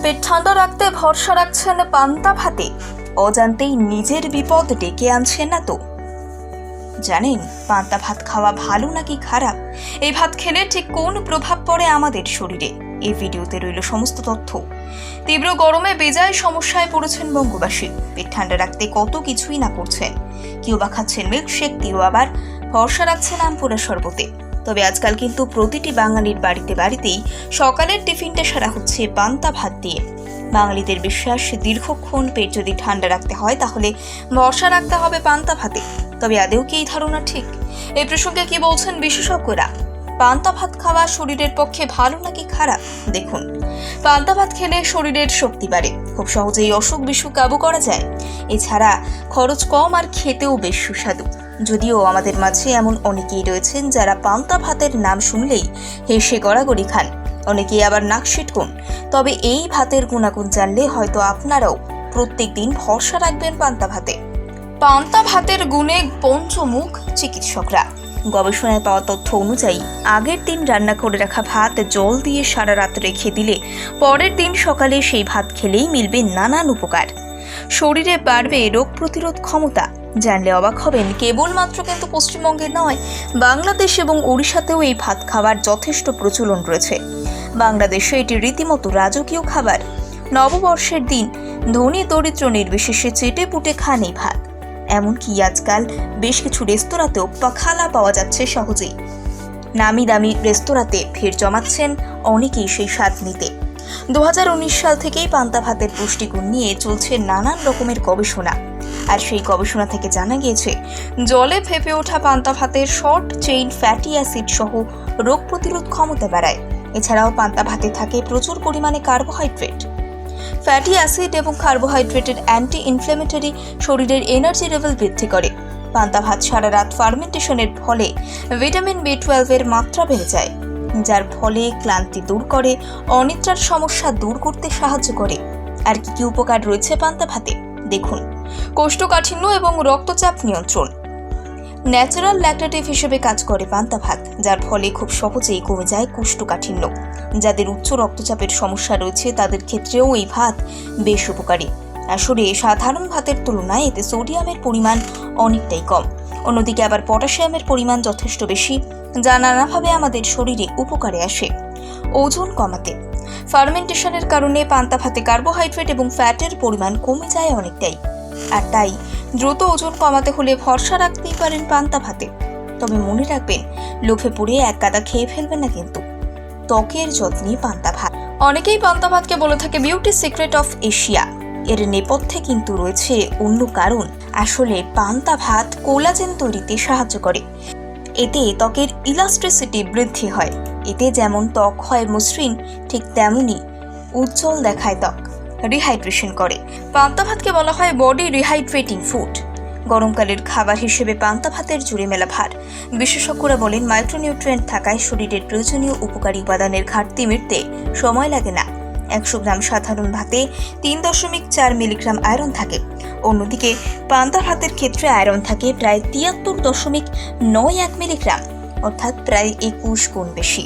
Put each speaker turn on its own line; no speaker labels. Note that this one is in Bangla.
পেট ঠান্ডা রাখতে ভরসা রাখছেন পান্তা ভাতে, অজান্তেই নিজের বিপদ ডেকে আনছেন না তো। জানেন পান্তা ভাত খাওয়া ভালো নাকি খারাপ? এই ভাত খেলে ঠিক কোন প্রভাব পড়ে আমাদের শরীরে? এই ভিডিওতে রইল সমস্ত তথ্য। তীব্র গরমে বেজায় সমস্যায় পড়েছেন বঙ্গবাসী। পেট ঠান্ডা রাখতে কত কিছুই না করছেন। কেউ বা খাচ্ছেন মিল্কশেক, কেউ আবার ভরসা রাখছেন আমপোড়া শরবতে। তবে আজকাল কিন্তু প্রতিটি বাঙালির বাড়িতে বাড়িতেই সকালের টিফিনটা সারা হচ্ছে পান্তা ভাত দিয়ে। বাঙালিদের বিশ্বাস, দীর্ঘক্ষণ পেট যদি ঠান্ডা রাখতে হয় তাহলে ভরসা রাখতে হবে পান্তা ভাতে। তবে আদৌ কি এই ধারণা ঠিক? এই প্রসঙ্গে কি বলছেন বিশেষজ্ঞরা? পান্তা ভাত খাওয়া শরীরের পক্ষে ভালো নাকি খারাপ? দেখুন, পান্তা ভাত খেলে শরীরের শক্তি বাড়ে, খুব সহজেই অসুখ বিসুখ কাবু করা যায়। এছাড়া খরচ কম আর খেতেও বেশ সুস্বাদু। যদিও আমাদের মাঝে এমন অনেকেই রয়েছেন যারা পান্তা ভাতের নাম শুনলেই হেসে গড়াগড়ি খান, অনেকেই আবার নাক সিটকুন। তবে এই ভাতের গুণাগুণ জানলে হয়তো আপনারাও প্রত্যেক দিন ভরসা রাখবেন পান্তা ভাতে। পান্তা ভাতের গুণে পঞ্চমুখ চিকিৎসকরা। গবেষণায় পাওয়া তথ্য অনুযায়ী আগের দিন রান্না করে রাখা ভাত জল দিয়ে সারা রাত রেখে দিলে পরের দিন সকালে সেই ভাত খেলেই মিলবে নানান উপকার। শরীরে বাড়বে রোগ প্রতিরোধ ক্ষমতা। জানলে অবাক হবেন, কেবলমাত্র কিন্তু পশ্চিমবঙ্গে নয়, বাংলাদেশ এবং ওড়িশাতেও এই ভাত খাবার যথেষ্ট প্রচলন রয়েছে। বাংলাদেশে এটি রীতিমতো রাজকীয় খাবার। নববর্ষের দিন ধনী দরিদ্র নির্বিশেষে চেটে পুটে খান এই ভাত। এমনকি আজকাল বেশ কিছু রেস্তোরাঁতেও পাখালা পাওয়া যাচ্ছে সহজেই। নামি দামি রেস্তোরাঁতে ভিড় জমাচ্ছেন অনেকেই সেই স্বাদ নিতে। 2019 সাল থেকেই পান্তা ভাতের পুষ্টিগুণ নিয়ে চলছে নানান রকমের গবেষণা। আর সেই গবেষণা থেকে জানা গিয়েছে, জলে ফেপে ওঠা পান্তা ভাতের শর্ট চেইন ফ্যাটি অ্যাসিড সহ রোগ প্রতিরোধ ক্ষমতা বাড়ায়। এছাড়াও পান্তা ভাতে থাকে প্রচুর পরিমাণে কার্বোহাইড্রেট। ফ্যাটি অ্যাসিড এবং কার্বোহাইড্রেটের অ্যান্টি ইনফ্ল্যামেটরি শরীরের এনার্জি লেভেল বৃদ্ধি করে। পান্তা ভাত সারা রাত ফার্মেন্টেশনের ফলে ভিটামিন B12 এর মাত্রা বেড়ে যায়, যার ফলে ক্লান্তি দূর করে, অনিদ্রার সমস্যা দূর করতে সাহায্য করে। আর কি কি উপকার রয়েছে পান্তা ভাতে? দেখুন, কোষ্ঠকাঠিন্য এবং রক্তচাপ নিয়ন্ত্রণ। ন্যাচারাল ল্যাকটেটিভ হিসেবে কাজ করে পান্তা ভাত, যার ফলে খুব সহজেই কমে যায় কোষ্ঠকাঠিন্য। যাদের উচ্চ রক্তচাপের সমস্যা রয়েছে তাদের ক্ষেত্রেও এই ভাত বেশ উপকারী। আসলে সাধারণ ভাতের তুলনায় এতে সোডিয়ামের পরিমাণ অনেকটাই কম। অন্যদিকে আবার পটাশিয়ামের পরিমাণ যথেষ্ট বেশি, যা নানাভাবে আমাদের শরীরে উপকারে আসে। ওজন কমাতে। ফার্মেন্টেশনের কারণে পান্তা ভাতে কার্বোহাইড্রেট এবং ফ্যাটের পরিমাণ কমে যায় অনেকটাই। আর তাই দ্রুত ওজন কমাতে হলে ভরসা রাখতেই পারেন পান্তা ভাতে। তবে মনে রাখবেন, লোভে পড়ে এক গাদা খেয়ে ফেলবেন না কিন্তু। ত্বকের যত্নে পান্তা ভাত। অনেকেই পান্তা ভাতকে বলে থাকে বিউটি সিক্রেট অফ এশিয়া। এর নেপথ্যে কিন্তু রয়েছে অন্য কারণ। আসলে পান্তা ভাত কোলাজেন তৈরিতে সাহায্য করে। এতে ত্বকের ইলাস্ট্রিসিটি বৃদ্ধি হয়। এতে যেমন ত্বক হয় মসৃণ, ঠিক তেমনই উজ্জ্বল দেখায় ত্বক। রিহাইড্রেশন করে। পান্তা ভাতকে বলা হয় বডি রিহাইড্রেটিং ফুড। গরমকালের খাবার হিসেবে পান্তা ভাতের জুড়ে মেলা ভার। বিশেষজ্ঞরা বলেন, মাইক্রোনিউট্রিয়েন্ট থাকায় শরীরের প্রয়োজনীয় উপকারী উপাদানের ঘাটতি মিটতে সময় লাগে না। 100 গ্রাম সাধারণ ভাতে 3.4 মিলিগ্রাম আয়রন থাকে। অন্যদিকে পান্তা ভাতের ক্ষেত্রে আয়রন থাকে প্রায় 73.91 মিলিগ্রাম, অর্থাৎ প্রায় 21 গুণ বেশি।